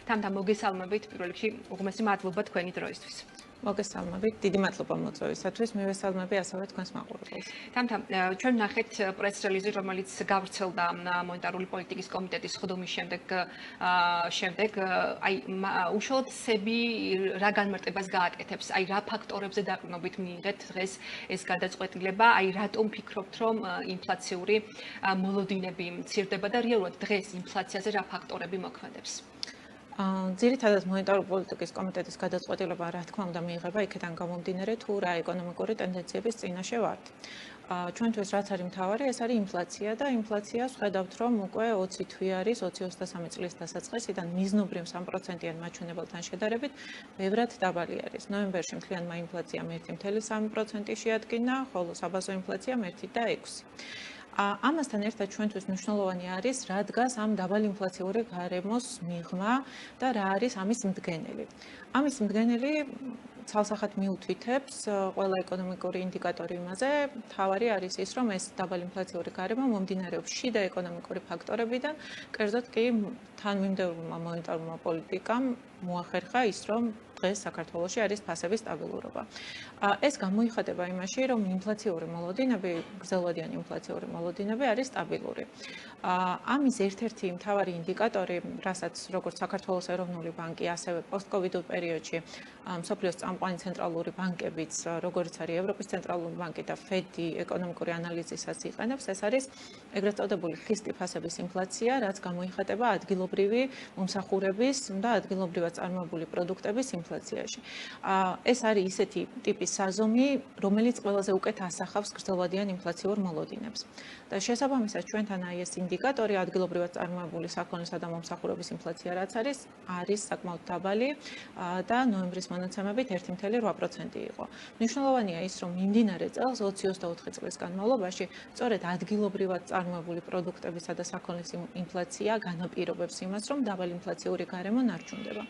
თამთა მოგესალმებით პირველ რიგში უღმესი მადლობა თქვენი დროისთვის. მოგესალმებით, დიდი მადლობა მოწვევისათვის, მივესალმები ასევე თქვენს მაყურებელს. თამთა, ჩვენ ვნახეთ პრეს-რელიზი, რომელიც გავრცელდა მონეტარული პოლიტიკის კომიტეტის სხდომის შემდეგ, აი უშუალოდ სები რა განმარტებას გააკეთებს, აი რა ფაქტორებზე დაყრდნობით მიიღეთ დღეს ეს გადაწყვეტილება, აი რატომ ფიქრობთ, რომ ინფლაციური მოლოდინები მცირდება და რეალურად დღეს ინფლაციაზე რა ფაქტორები მოქმედებს? ძირითადად მონეტარული პოლიტიკის კომიტეტის გადაწყვეტილება რა თქმა უნდა მიიღება იქიდან გამომდინარე თუ რა ეკონომიკური ტენდენციების წინაშე ვართ. ჩვენთვის რაც არის მთავარი, ეს არის ინფლაცია და ინფლაციას ხედავთ, რომ უკვე 20 თვე არის 2023 წლის დასაწყისიდან მიზნობრივ 3%-იან მაჩვენებელთან შედარებით ბევრად დაბალი არის. ნოემბერში მთლიანმა ინფლაციამ 1.3% შეადგინა, ხოლო საბაზო ინფლაციამ 1.6%. ამასთან ერთად ჩვენთვის მნიშვნელოვანი არის, რა დგას ამ დაბალი ინფლაციური გარემოს მიღმა და რა არის ამის მდგენელი. ამის მდგენელი ცალსახად მიუთითებს ყველა ეკონომიკური ინდიკატორი იმაზე, მთავარი არის ის, რომ ეს დაბალი ინფლაციური გარემო მომდინარეობს შიდა ეკონომიკური ფაქტორებიდან, კერძოდ კი თანმიმდევრულმა მონეტარულმა პოლიტიკამ მოახერხა ის, რომ დღეს საქართველოში არის ფასების სტაბილურობა. ეს გამოიხატება იმაში, რომ ინფლაციური მოლოდინები, გრძელვადიანი ინფლაციური მოლოდინები არის სტაბილური. ამის ერთ-ერთი მთავარი ინდიკატორი, რასაც როგორც საქართველოს ეროვნული ბანკი, ასევე პოსტკოვიდურ პერიოდში მსოფლიოს წამყვანი ცენტრალური ბანკებიც, როგორც არის ევროპის ცენტრალური ბანკი და ფედი ეკონომიკური ანალიზისას იყენებს, ეს არის ეგრეთ წოდებული ხისტი ფასების ინფლაცია, რაც გამოიხატება ადგილობრივი მომსახურების და ადგილობრივად წარმოებული პროდუქტების ინფლაციაში. ეს არის ისეთი ტიპის საზომი, რომელიც ყველაზე უკეთ ასახავს გრძელვადიან ინფლაციურ მოლოდინებს. და შესაბამისად ჩვენთან აი ეს ინდიკატორი ადგილობრივად წარმოებული საქონლისა და მომსახურების ინფლაცია რაც არის საკმაოდ დაბალი და ნოემბრის მონაცემებით 1.8% იყო. მნიშვნელოვანია ის, რომ მიმდინარე წელს 2024 წლის განმავლობაში სწორედ ადგილობრივად წარმოებული პროდუქტებისა და საქონლის ინფლაცია განაპირობებს იმას, რომ დაბალი ინფლაციური გარემო ნარჩუნდება.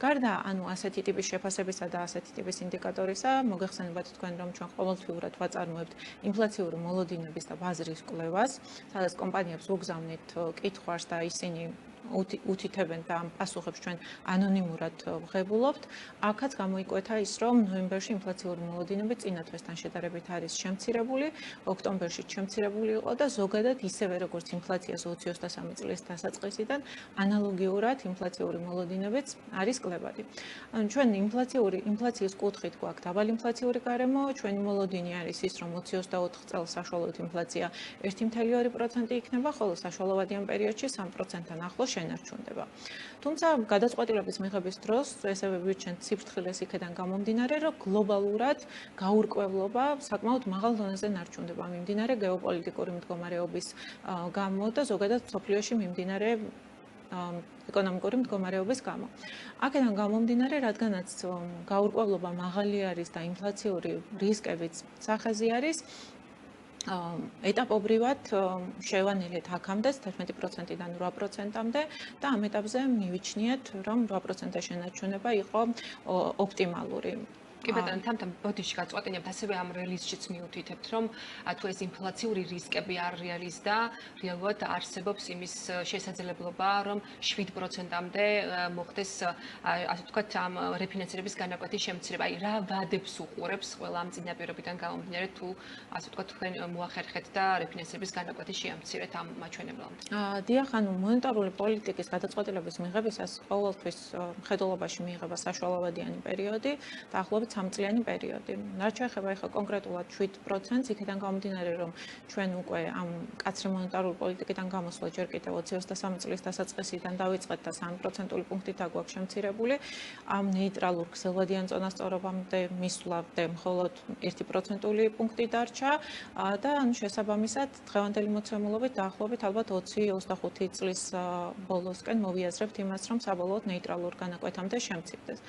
გარდა ასეთი ტიპის შეფასებისა და ასეთი ტიპის ინდიკატორისა, მოგეხსენებათ თქვენ, რომ ჩვენ ყოველთვიურად ვაწარმოებთ ინფლაციური მოლოდინების და ბაზრის კვლევას, სადაც კომპანიებს უგზავნით კითხვას და ისინი უთითებენ და ამ პასუხებს ჩვენ ანონიმურად ვღებულობთ. აქაც გამოიკვეთა ის, რომ ნოემბერში ინფლაციური მოლოდინები წინა თვესთან შედარებით არის შემცირებული, ოქტომბერში შემცირებული იყო და ზოგადად ისევე როგორც ინფლაციას 2023 წლის დასაწყისიდან ანალოგიურად ინფლაციური მოლოდინებიც არის კლებადი. ანუ ჩვენ ინფლაციის კუთხით გვაქვს დაბალი ინფლაციური გარემო, ჩვენი მოლოდინი არის ის, რომ 2024 წელს საშუალოდ ინფლაცია 1.2% იქნება, ხოლო საშუალოვადიან პერიოდში 3%-თან ახლოს შენარჩუნდება. თუმცა გადაწყვეტილების მიღების დროს ესევე ვირჩენთ სიფრთხილეს იქიდან გამომდინარე, რომ გლობალურად გაურკვევლობა საკმაოდ მაღალ დონეზე ნარჩუნდება მიმდინარე გეოპოლიტიკური მდგომარეობის გამო და ზოგადად მსოფლიოში მიმდინარე ეკონომიკური მდგომარეობის გამო. აქედან გამომდინარე, რადგანაც გაურკვევლობა მაღალი არის და ინფლაციური რისკებიც სახაზი არის, ეტაპობრივად შევანელეთ აქამდე 11%-დან 8%-მდე და ამ ეტაპზე მივიჩნიეთ, რომ 8%-ზე შენარჩუნება იყო ოპტიმალური. კი ბატონო, თამთა ბოდიში გაწყვეტინებთ, ასევე ამ რელიზშიც მიუთითებთ, რომ თუ ეს ინფლაციური რისკები არ რეალიზდა, რეალურად არსებობს იმის შესაძლებლობა, რომ 7%-მდე მოხდეს, ასე ვთქვათ, ამ რეფინანსირების განაკვეთის შემცირება. აი რა ვადებს უყურებს ყველა ამ წინაპირობიდან გამომდინარე, თუ ასე ვთქვათ, თქვენ მოახერხეთ და რეფინანსირების განაკვეთი შეამცირეთ ამ მაჩვენებლამდე. დიახ, ანუ მონეტარული პოლიტიკის გადაწყვეტილების მიღებისას ყოველთვის მხედველობაში მიიღება საშუალოვადიანი პერიოდი, დაახლოებით 3 წლიანი პერიოდი. რაც შეეხება ახლა კონკრეტულად 7%-ს, იქიდან გამომდინარე, რომ ჩვენ უკვე ამ მკაცრი მონეტარული პოლიტიკიდან გამოსვლა ჯერ კიდევ 2023 წლის დასაწყისიდან დავიწყეთ და 3%-ული პუნქტით აგვაქვს შემცირებული. ამ ნეიტრალურ გრძელვადიან წონასწორობამდე მისვლამდე მხოლოდ 1%-ული პუნქტი დარჩა და ანუ შესაბამისად დღევანდელი მოცემულობით დაახლოებით ალბათ 20-25 წლის ბოლოსკენ მოვიაზრებთ იმას, რომ საბოლოოდ ნეიტრალურ განაკვეთამდე შემცირდეს.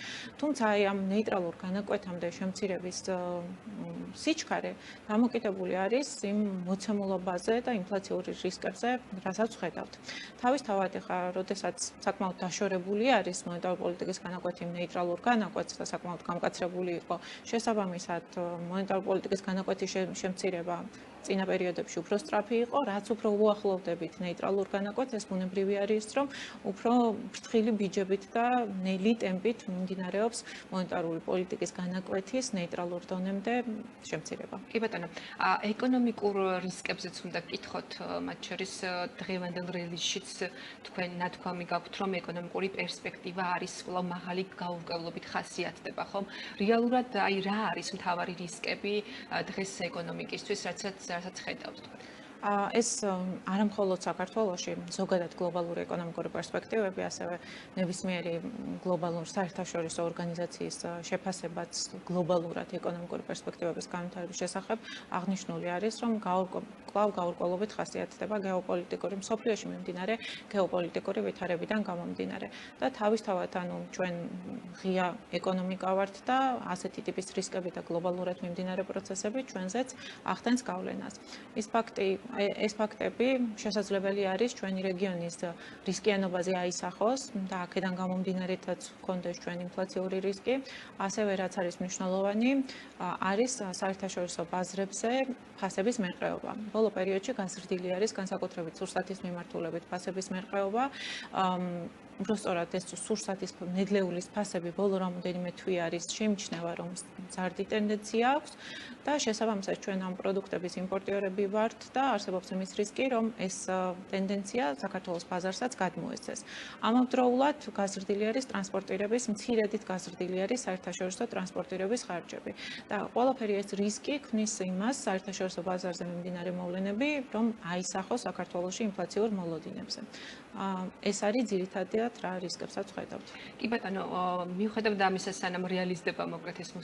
თუმცა აი ამ ნეიტრალურ განაკვეთამდე შემცირების სიჩქარე დამოკიდებული არის იმ მოცემულობაზე და ინფლაციური რისკებზე, რასაც ხედავთ. თავისთავად ახლა, როდესაც საკმაოდ დაშორებული არის მონეტარული პოლიტიკის განაკვეთი ნეიტრალურ განაკვეთს და საკმაოდ გამკაცრებული იყო, შესაბამისად მონეტარული პოლიტიკის განაკვეთის შემცირება წინა პერიოდებში უფრო სწრაფი იყო, რაც უფრო უახლოვდებით ნეიტრალურ განაკვეთს, ეს ბუნებრივი არის, რომ უფრო ფრთხილი ბიჯებით და ნელი ტემპით მიმდინარეობს მონეტარული პოლიტიკის განაკვეთის ნეიტრალურ დონემდე შემცირება. კი ბატონო, ეკონომიკურ რისკებზეც უნდა გკითხოთ, მათ შორის დღევანდელ რელიზშიც თქვენ ნათქვამი გაქვთ, რომ ეკონომიკური პერსპექტივა არის კვლავ მაღალი გაურკვევლობით ხასიათდება, ხომ? რეალურად აი რა არის მთავარი რისკები დღეს ეკონომიკისთვის, რასაც ხედავთ თქვენ? ეს არა მხოლოდ საქართველოში, ზოგადად გლობალური ეკონომიკური პერსპექტივები, ასევე ნებისმიერი გლობალური საერთაშორისო ორგანიზაციის შეფასებაც გლობალურად ეკონომიკური პერსპექტივების განვითარების შესახებ აღნიშნული არის, რომ კვლავ გაურკვევლობით ხასიათდება გეოპოლიტიკური მსოფლიოში მიმდინარე გეოპოლიტიკური ვითარებიდან გამომდინარე და თავისთავად ჩვენ ღია ეკონომიკა ვართ და ასეთი ტიპის რისკები და გლობალურად მიმდინარე პროცესები ჩვენზეც ახდენს გავლენას. ეს ფაქტები შესაძლებელი არის ჩვენი რეგიონის რისკიანობაზე აისახოს და აქედან გამომდინარეთაც გქონდეს ჩვენ ინფლაციური რისკი, ასევე რაც არის მნიშვნელოვანი, არის საერთაშორისო ბაზრებზე ფასების მერყეობა. ბოლო პერიოდში გაზრდილი არის განსაკუთრებით სურსათის მიმართულებით ფასების მერყეობა. უბრალოდ ეს სურსათის ნედლეულის ფასები ბოლო რამოდენიმე თვე არის შეიმჩნევა, რომ მზარდი ტენდენცია აქვს და შესაბამისად ჩვენ ამ პროდუქტების იმპორტიორები ვართ და არსებობს იმის რისკი, რომ ეს ტენდენცია საქართველოს ბაზარსაც გადმოეცეს. ამავდროულად გაზრდილი არის ტრანსპორტირების, მცირედით გაზრდილი არის საერთაშორისო ტრანსპორტირების ხარჯები და ყველაფერი ეს რისკი ქმნის იმას საერთაშორისო ბაზარზე მიმდინარე მოვლენები, რომ აისახოს საქართველოში ინფლაციურ მოლოდინებზე. ეს არის ძირითადად რა რისკებსაც ხედავთ. კი ბატონო, მიუხედავად ამისა, სანამ რეალიზდება მოკლედ ეს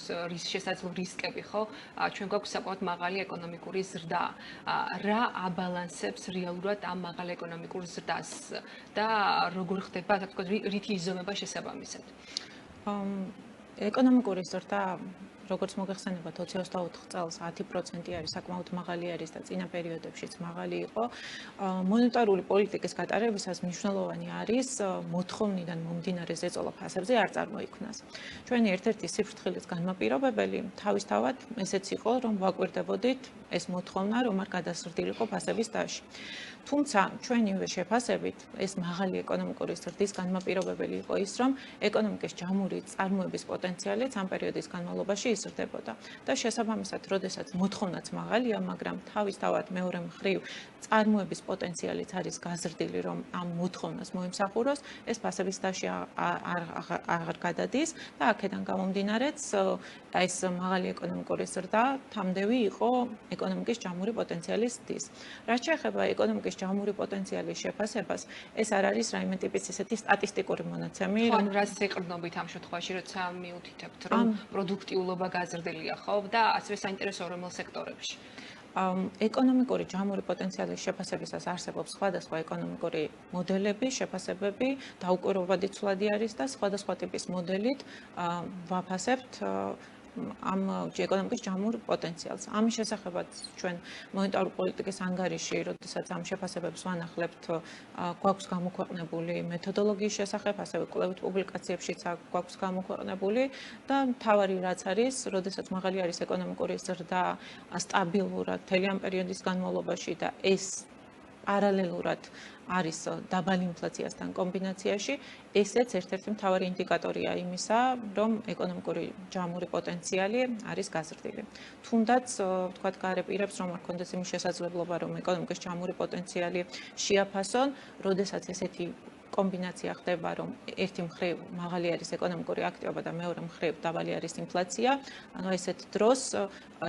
შესაძლო რისკები, ხო? ჩვენ გვაქვს საკმაოდ მაღალი ეკონომიკური ზრდა. რა აბალანსებს რეალურად ამ მაღალ ეკონომიკურ ზრდას და როგორ ხდება, ასე ვთქვათ, რითი იზომება შესაბამისად? ეკონომიკური ზრდა როგორც მოგეხსენებათ 24 წელს 10% არის საკმაოდ მაღალი არის და წინა პერიოდებშიც მაღალი იყო. მონეტარული პოლიტიკის გატარებისას მნიშვნელოვანი არის მოთხოვნიდან მომდინარე ზეწოლა ფასებზე არ წარმოიქმნას. ჩვენი ერთ-ერთი სიფრთხილის განმაპირობებელი თავისთავად ესეც იყო, რომ ვაკვირდებოდით ეს მოთხოვნა, რომ არ გადასრდილიყო ფასების დაში. თუმცა ჩვენივე შეფასებით ეს მაღალი ეკონომიკური ზრდის განმაპირობებელი იყო ის, რომ ეკონომიკის ჯამური წარმოების პოტენციალიც ამ პერიოდის განმავლობაში იზრდებოდა და შესაბამისად, როდესაც მოთხოვნაც მაღალია, მაგრამ თავისთავად მეორე მხრივ წარმოების პოტენციალიც არის გაზრდილი, რომ ამ მოთხოვნას მოემსახუროს, ეს ფასების დაში აღარ გადადის და აქედან გამომდინარეც ეს მაღალი ეკონომიკური ზრდა თამდევი იყო ეკონომიკის ჯამური პოტენციალის ზრდის. რაც შეეხება ეკონომიკის ჯამური პოტენციალის შეფასებას, ეს არ არის რაიმე ტიპის ისეთი სტატისტიკური მონაცემი, რომ რას ეყრდნობით ამ შემთხვევაში, როცა მიუთითებთ, რომ პროდუქტიულობა გაზრდილია, ხო? და ასევე საინტერესო რომელ სექტორებში? ეკონომიკური ჯამური პოტენციალის შეფასებისას არსებობს სხვადასხვა ეკონომიკური მოდელები, შეფასებები, დაუკვირვებადი ცვლადი არის და სხვადასხვა ტიპის მოდელით ვაფასებთ ამ ეკონომიკის ჯამურ პოტენციალს. ამის შესახებაც ჩვენ მონეტარული პოლიტიკის ანგარიში, როდესაც ამ შეფასებებს ვანახლებთ, გვაქვს გამოქვეყნებული მეთოდოლოგიის შესახებ, ასევე კვლევით პუბლიკაციებშიც გვაქვს გამოქვეყნებული და მთავარი რაც არის, როდესაც მაღალი არის ეკონომიკური ზრდა სტაბილურად მთელი ამ პერიოდის განმავლობაში და ეს პარალელურად არის დაბალი ინფლაციასთან კომბინაციაში, ესეც ერთ-ერთი მთავარი ინდიკატორია იმისა, რომ ეკონომიკური ჯამური პოტენციალი არის გაზრდილი. თუნდაც, ვთქვათ, გარეპირებს, რომ არ ქონდეს იმის შესაძლებლობა, რომ ეკონომიკის ჯამური პოტენციალი შეაფასონ, როდესაც ესეთი კომბინაცია ხდება, რომ ერთი მხრივ მაღალი არის ეკონომიკური აქტივობა და მეორე მხრივ დაბალი არის ინფლაცია, ანუ ესეთ დროს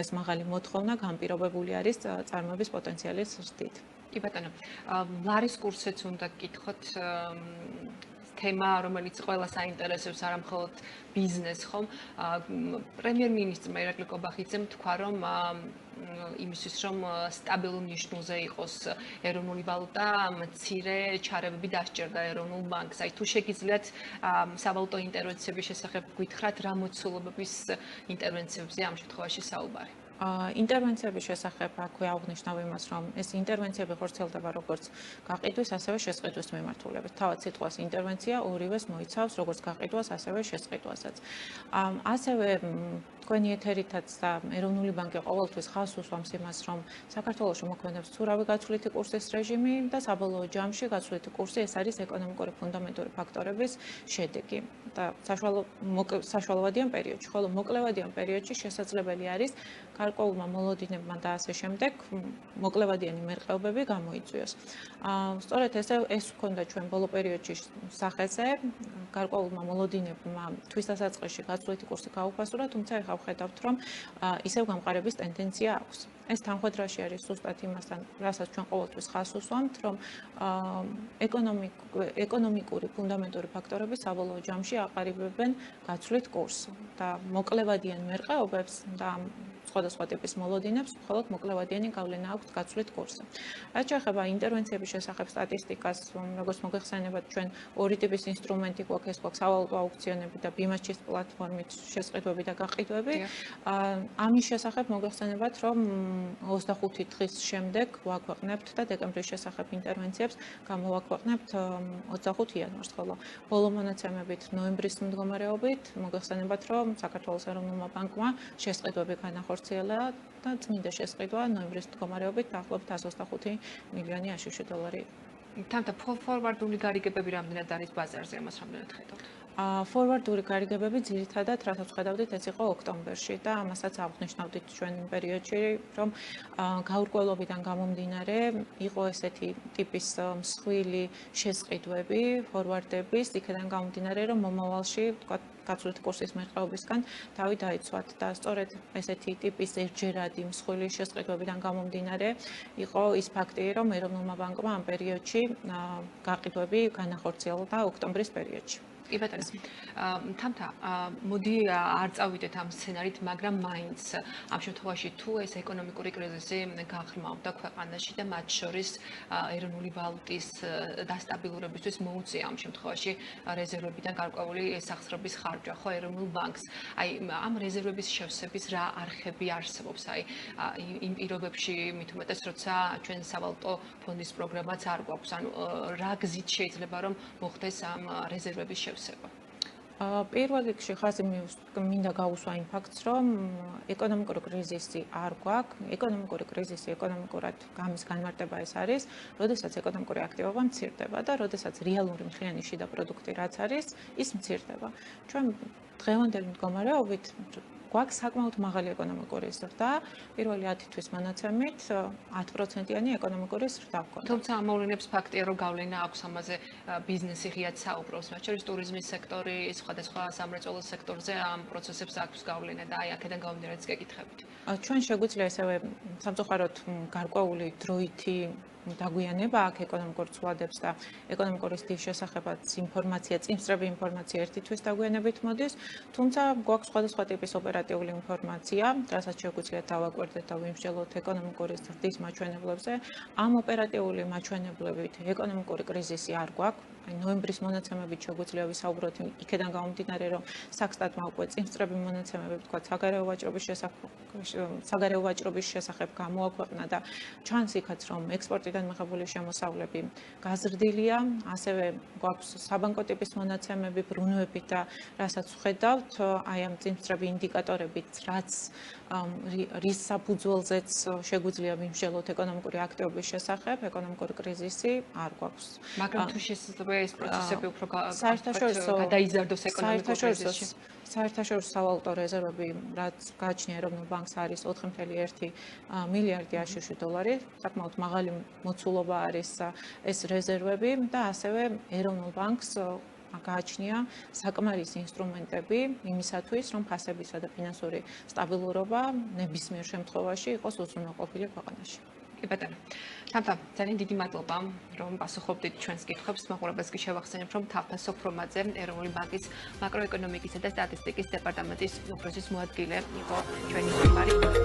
ეს მაღალი მოთხოვნა განპირობებული არის წარმოების პოტენციალის ზრდით. კი ბატონო, ლარის კურსიც უნდა გკითხოთ თემა, რომელიც ყველას აინტერესებს, არა მხოლოდ ბიზნესს, ხომ? პრემიერ-მინისტრმა ირაკლი კობახიძემ თქვა, რომ იმისთვის, რომ სტაბილურ ნიშნულზე იყოს ეროვნული ვალუტა, მცირე ჩარევები დასჭერდა ეროვნულ ბანკს. აი თუ შეგიძლიათ სავალუტო ინტერვენციების შესახებ გითხრათ, რა მოცულობების ინტერვენციებზე ამ შემთხვევაში საუბარი? ინტერვენციების შესახებ აქვე აღნიშნავ იმას, რომ ეს ინტერვენციები ხორციელდება როგორც გაყიდვის, ასევე შესყიდვის მიმართულებით. თავად სიტყვას ინტერვენცია ორივეს მოიცავს, როგორც გაყიდვას, ასევე შესყიდვასაც. ასევე თქვენი ეთერითაც და ეროვნული ბანკი ყოველთვის ხაზს უსვამს იმას, რომ საქართველოში მოქმედებს ცურავი გაცვლითი კურსის რეჟიმი და საბოლოო ჯამში გაცვლითი კურსი ეს არის ეკონომიკური ფუნდამენტური ფაქტორების შედეგი. და საშუალოვადიან პერიოდში, ხოლო მოკლევადიან პერიოდში შესაძლებელი არის გარკვეულმა მოლოდინებმა და ასე შემდეგ მოკლევადიანი მერყეობები გამოიწვიოს. სწორედ ეს ჰქონდა ჩვენ ბოლო პერიოდში სახეზე, გარკვეულმა მოლოდინებმა თვის დასაწყისში გაცვლითი კურსი გაუფასურა, თუმცა ეხლა ვხედავთ, რომ ისევ გამყარების ტენდენცია აქვს. ეს თანხმედრაში არის ზუსტად იმასთან, რასაც ჩვენ ყოველთვის ხაზს უსვამთ, რომ ეკონომიკური ფუნდამენტური ფაქტორები საბოლოო ჯამში აყალიბებენ გაცვლით კურსს და მოკლევადიან მერყეობებს და სხვადასხვა ტიპის მოლოდინებს, მხოლოდ მოკლევადიანი გავლენა აქვს გაცვლით კურსზე. რაც შეეხება ინტერვენციების შესახებ სტატისტიკას, როგორც მოგეხსენებათ, ჩვენ ორი ტიპის ინსტრუმენტი გვაქვს, ეს გვაქვს სავალუტო აუქციონები და ბიმაჩის პლატფორმით შესყიდვები და გაყიდვები. ამის შესახებ მოგეხსენებათ, რომ 25 დღის შემდეგ ვაქვეყნებთ და დეკემბრის შესახებ ინტერვენციებს გამოვაქვეყნებთ 25 იანვარს, ხოლო ბოლო მონაცემებით ნოემბრის მდგომარეობით მოგეხსენებათ, რომ საქართველოს ეროვნულმა ბანკმა შესყიდვები განახორციელა და წმინდა შესყიდვა ნოემბრის მდგომარეობით დაახლოებით 125 მილიონი აშშ დოლარი. თამთა ფორვარდული გარიგებები რამდენად არის ბაზარზე, ამას რამდენად ხედავთ? ფორვარდული გარიგებები ძირითადად რასაც ხედავდით, ეს იყო ოქტომბერში და ამასაც აღნიშნავდით ჩვენ პერიოდში, რომ გაურკვევლობიდან გამომდინარე იყო ესეთი ტიპის მსხვილი შესყიდვები, ფორვარდების, იქიდან გამომდინარე, რომ მომავალში, ვთქვათ, გაცვლითი კურსის მერყეობისგან თავი დაიცვათ და სწორედ ესეთი ტიპის ერთჯერადი მსხვილი შესყიდვებიდან გამომდინარე იყო ის ფაქტი, რომ ეროვნულმა ბანკმა ამ პერიოდში გაყიდვები განახორციელა ოქტომბრის პერიოდში. კი ბატონო. თამთა, მოდი არ წავიდეთ ამ სცენარით, მაგრამ მაინც ამ შემთხვევაში თუ ეს ეკონომიკური კრიზისი გაღრმავდა ქვეყანაში და მათ შორის ეროვნული ვალუტის დასტაბილურებისთვის მოუწია ამ შემთხვევაში რეზერვებიდან გარკვეული სახსრობის ხარჯვა, ხო, ეროვნულ ბანკს. აი, ამ რეზერვების შევსების რა არხები არსებობს? აი, იმ პირობებში, მით უმეტეს, როცა ჩვენ სავალუტო ფონდის პროგრამაც არ გვაქვს, ანუ რა გზით შეიძლება რომ მოხდეს ამ რეზერვების შევსება? პირველ რიგში ხაზი მინდა გაუსვა იმ ფაქტს, რომ ეკონომიკური კრიზისი არ გვაქვს. ეკონომიკური კრიზისი ეკონომიკურად გამის განმარტება ეს არის, როდესაც ეკონომიკური აქტივობა მცირდება და როდესაც რეალური მთლიანი შიდა პროდუქტი რაც არის, ის მცირდება. ჩვენ დღევანდელი მდგომარეობით გვაქვს საკმაოდ მაღალი ეკონომიკური ზრდა, პირველი 10 თვის მონაცემით 10%-იანი ეკონომიკური ზრდა გვქონდა. თუმცა ამოვლენებს ფაქტია, რომ გავლენა აქვს ამაზე ბიზნესი ღიად საუბრობს, მათ შორის ტურიზმის სექტორი, სხვადასხვა სამრეწველო სექტორზე ამ პროცესებს აქვს გავლენა და აი აქედან გამომდინარეც გეკითხებით. ჩვენ შეგვიძლია ესევე სამწუხაროდ გარკვეული დროითი დაგვიანება აქ ეკონომიკურ ცვლადებს და ეკონომიკური ზრდის შესახებაც ინფორმაცია, წინსწრები ინფორმაცია ერთი თვის დაგვიანებით მოდის, თუმცა გვაქვს სხვადასხვა ტიპის ოპერატიული ინფორმაცია, რასაც შეგვიძლია დავაკვირდეთ და ვიმსჯელოთ ეკონომიკური ზრდის მაჩვენებლებზე. ამ ოპერატიული მაჩვენებლებით ეკონომიკური კრიზისი არ გვაქვს. ნოემბრის მონაცემებით შეგვიძლია ვისაუბროთ იქედან გამომდინარე, რომ საქსტატმა უკვე წინსწრები მონაცემები, ვთქვათ, საგარეო ვაჭრობის შესახებ გამოაქვეყნა და ჩანს იქაც, რომ ექსპორტიდან მიღებული შემოსავლები გაზრდილია, ასევე გვაქვს საბანკო ტიპის მონაცემები, ბრუნვები და რასაც ვხედავთ, აი ამ წინსწრები ინდიკატორებით, რაც რის საფუძველზეც შეგვიძლია ვიმსჯელოთ ეკონომიკური აქტივობის შესახებ, ეკონომიკური კრიზისი არ გვაქვს. მაგრამ თუ შესაძლოა ეს პროცესები უფრო გადაიზარდოს ეკონომიკურ კრიზისში. საერთაშორისო სავალუტო რეზერვები, რაც გააჩნია ეროვნულ ბანკს, არის 4.1 მილიარდი აშშ დოლარი, საკმაოდ მაღალი მოცულობა არის ეს რეზერვები და ასევე ეროვნულ ბანკს გააჩნია საკმარისი ინსტრუმენტები იმისათვის, რომ ფასებისა და ფინანსური სტაბილურობა ნებისმიერ შემთხვევაში იყოს უზრუნველყოფილი ქვეყანაში. კი ბატონო. თამთა, ძალიან დიდი მადლობა, რომ პასუხობდით ჩვენს კითხვებს. მაყურებელს კი შევახსენებ, რომ თამთა სოფრომაძე, ეროვნული ბანკის მაკროეკონომიკისა და სტატისტიკის დეპარტამენტის უფროსის მოადგილე იყო ჩვენი სტუმარი.